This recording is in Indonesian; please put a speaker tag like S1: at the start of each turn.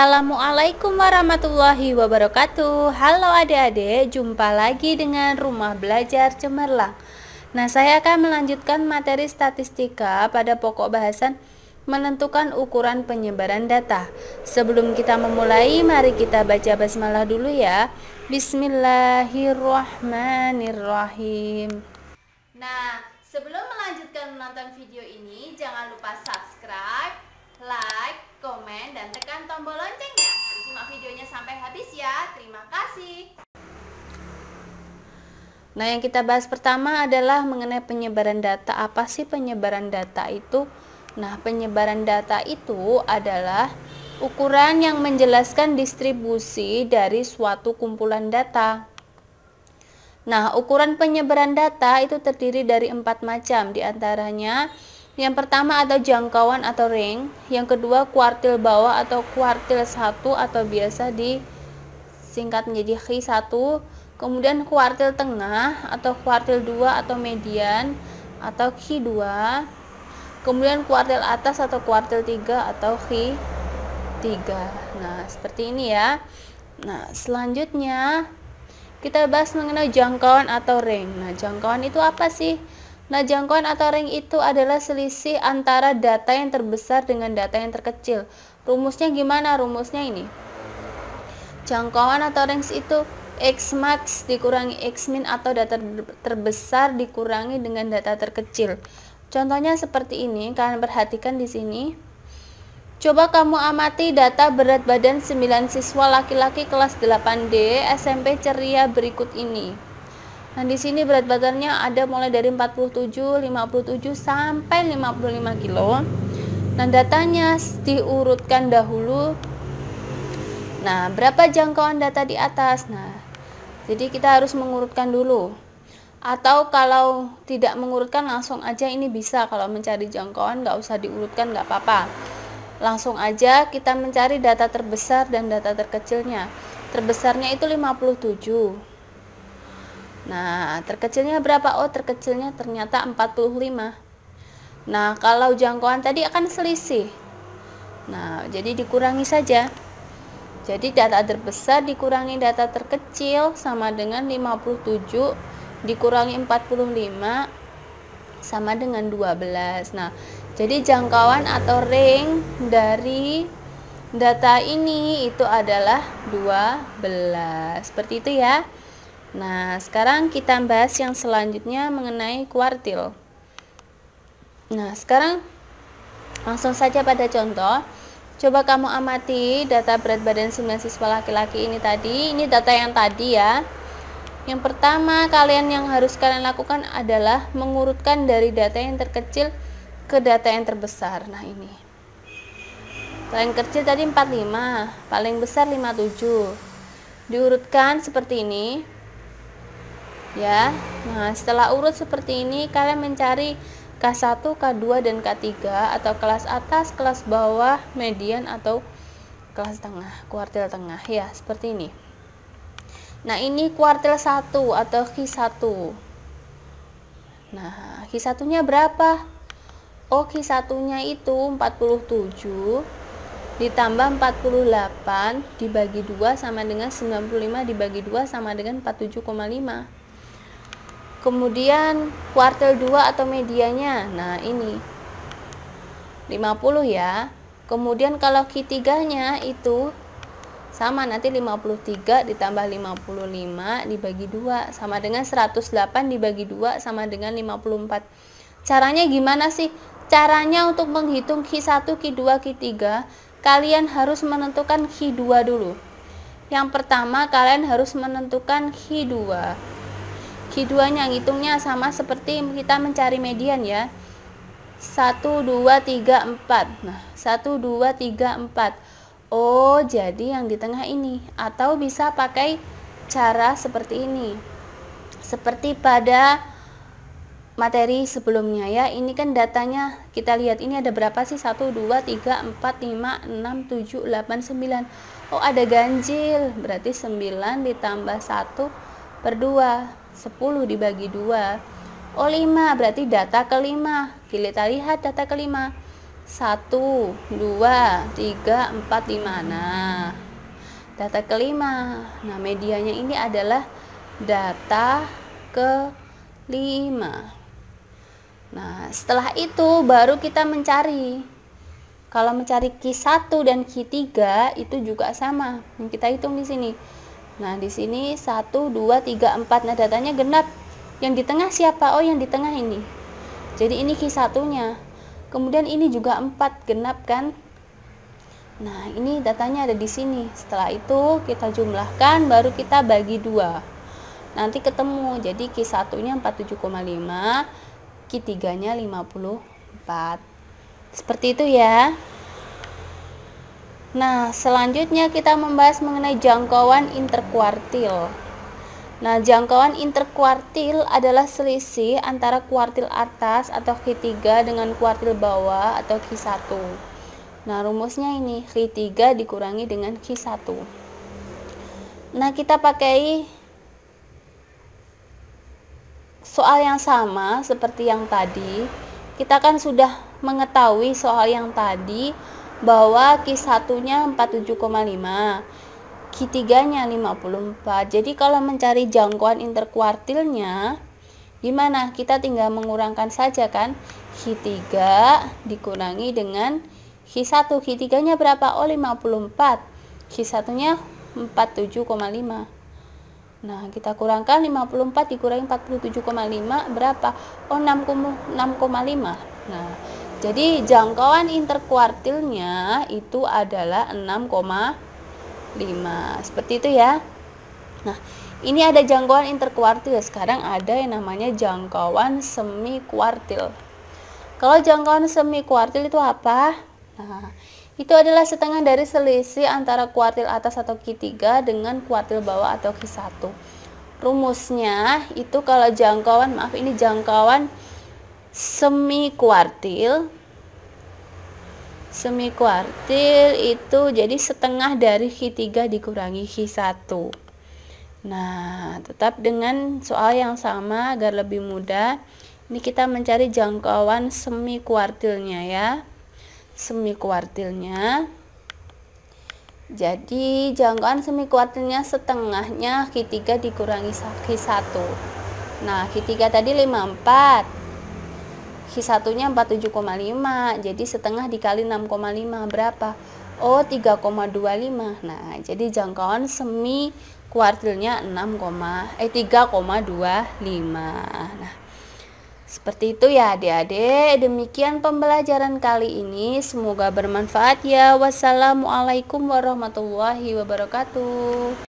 S1: Assalamualaikum warahmatullahi wabarakatuh. Halo adik-adik, jumpa lagi dengan Rumah Belajar Cemerlang. Nah, saya akan melanjutkan materi statistika pada pokok bahasan menentukan ukuran penyebaran data. Sebelum kita memulai, mari kita baca basmalah dulu ya. Bismillahirrahmanirrahim. Nah, sebelum melanjutkan menonton video ini, jangan lupa subscribe, like, komen, dan tekan tombol loncengnya. Simak videonya sampai habis ya. Terima kasih. Nah, yang kita bahas pertama adalah mengenai penyebaran data. Apa sih penyebaran data itu? Nah, penyebaran data itu adalah ukuran yang menjelaskan distribusi dari suatu kumpulan data. Nah, ukuran penyebaran data itu terdiri dari 4 macam, diantaranya yang pertama ada jangkauan atau range, yang kedua kuartil bawah atau kuartil 1 atau biasa disingkat menjadi Q1, kemudian kuartil tengah atau kuartil 2 atau median atau Q2, kemudian kuartil atas atau kuartil 3 atau Q3. Nah, seperti ini ya. Nah, selanjutnya kita bahas mengenai jangkauan atau range. Nah, jangkauan itu apa sih? Nah, jangkauan atau range itu adalah selisih antara data yang terbesar dengan data yang terkecil. Rumusnya gimana? Rumusnya ini. Jangkauan atau range itu X max dikurangi X min atau data terbesar dikurangi dengan data terkecil. Contohnya seperti ini, kalian perhatikan di sini. Coba kamu amati data berat badan 9 siswa laki-laki kelas 8D SMP ceria berikut ini. Nah, di sini berat badannya ada mulai dari 47, 57 sampai 55 kilo. Nah, datanya diurutkan dahulu. Nah, berapa jangkauan data di atas? Nah, jadi kita harus mengurutkan dulu. Atau kalau tidak mengurutkan langsung aja ini bisa. Kalau mencari jangkauan nggak usah diurutkan, nggak apa-apa. Langsung aja kita mencari data terbesar dan data terkecilnya. Terbesarnya itu 57. Nah, terkecilnya berapa? Oh, terkecilnya ternyata 45. Nah, kalau jangkauan tadi akan selisih. Nah, jadi dikurangi saja. Jadi data terbesar dikurangi data terkecil sama dengan 57 dikurangi 45 sama dengan 12. Nah, jadi jangkauan atau range dari data ini itu adalah 12. Seperti itu ya. Nah, sekarang kita bahas yang selanjutnya mengenai kuartil. Nah, sekarang langsung saja pada contoh. Coba kamu amati data berat badan 9 siswa laki-laki ini tadi. Ini data yang tadi ya. Yang pertama yang harus kalian lakukan adalah mengurutkan dari data yang terkecil ke data yang terbesar. Nah, ini paling kecil tadi 45, paling besar 57. Diurutkan seperti ini ya. Nah, setelah urut seperti ini, kalian mencari K1, K2, dan K3 atau kelas atas, kelas bawah, median atau kelas tengah, kuartil tengah ya, seperti ini. Nah, ini kuartil 1 atau Q1. Nah, Q1 nya berapa? Oh, Q1 nya itu 47 ditambah 48 dibagi 2 sama dengan 95 dibagi 2 sama dengan 47,5. Kemudian kuartil 2 atau medianya, nah ini 50 ya. Kemudian kalau Q3 nya itu sama, nanti 53 ditambah 55 dibagi 2 sama dengan 108 dibagi 2 sama dengan 54. Caranya gimana sih? Caranya untuk menghitung Q1, Q2, Q3, kalian harus menentukan Q2 dulu. Yang pertama, kalian harus menentukan Q2. Q2 nya ngitungnya sama seperti kita mencari median ya. 1, 2, 3, 4. Nah, 1, 2, 3, 4. Oh, jadi yang di tengah ini. Atau bisa pakai cara seperti ini. Seperti pada materi sebelumnya ya. Ini kan datanya kita lihat ini ada berapa sih? 1, 2, 3, 4, 5, 6, 7, 8, 9. Oh, ada ganjil. Berarti 9 ditambah 1 per 2. 10 dibagi 2. Oh, 5. Berarti data kelima. Kita lihat data kelima. 1, 2, 3, 4, 5. Nah, data kelima. Nah, medianya ini adalah data kelima. Nah, setelah itu baru kita mencari. Kalau mencari Q1 dan Q3 itu juga sama. Kita hitung di sini. Nah, di sini 1, 2, 3, 4. Nah, datanya genap. Yang di tengah siapa? Oh, yang di tengah ini. Jadi ini Q1-nya. Kemudian ini juga 4 genap kan? Nah, ini datanya ada di sini. Setelah itu kita jumlahkan, baru kita bagi 2. Nanti ketemu. Jadi Q1-nya 47,5, Q3-nya 54. Seperti itu ya. Nah, selanjutnya kita membahas mengenai jangkauan interkuartil. Nah, jangkauan interkuartil adalah selisih antara kuartil atas atau Q3 dengan kuartil bawah atau Q1. Nah, rumusnya ini Q3 dikurangi dengan Q1. Nah, kita pakai soal yang sama seperti yang tadi. Kita kan sudah mengetahui soal yang tadi bahwa Q1-nya 47,5, Q3-nya 54. Jadi kalau mencari jangkauan interkuartilnya gimana? Kita tinggal mengurangkan saja kan. Q3 dikurangi dengan Q1. Q3-nya berapa? Oh, 54. Q1-nya 47,5. Nah, kita kurangkan 54 dikurangi 47,5 berapa? Oh, 6,5. Nah, jadi jangkauan interkuartilnya itu adalah 6,5. Seperti itu ya. Nah, ini ada jangkauan interkuartil. Sekarang ada yang namanya jangkauan semi kuartil. Kalau jangkauan semi kuartil itu apa? Nah, itu adalah setengah dari selisih antara kuartil atas atau Q3 dengan kuartil bawah atau Q1. Rumusnya itu kalau jangkauan, maaf ini jangkauan semi kuartil. Semi kuartil itu jadi setengah dari Q3 dikurangi Q1. Nah, tetap dengan soal yang sama agar lebih mudah. Ini kita mencari jangkauan semi kuartilnya ya. Semi kuartilnya. Jadi jangkauan semi kuartilnya setengahnya Q3 dikurangi Q1. Nah, Q3 tadi 54. Q1-nya 47,5. Jadi setengah dikali 6,5 berapa? Oh, 3,25. Nah, jadi jangkauan semi kuartilnya 3,25. Nah, seperti itu ya adik-adik. Demikian pembelajaran kali ini. Semoga bermanfaat ya. Wassalamualaikum warahmatullahi wabarakatuh.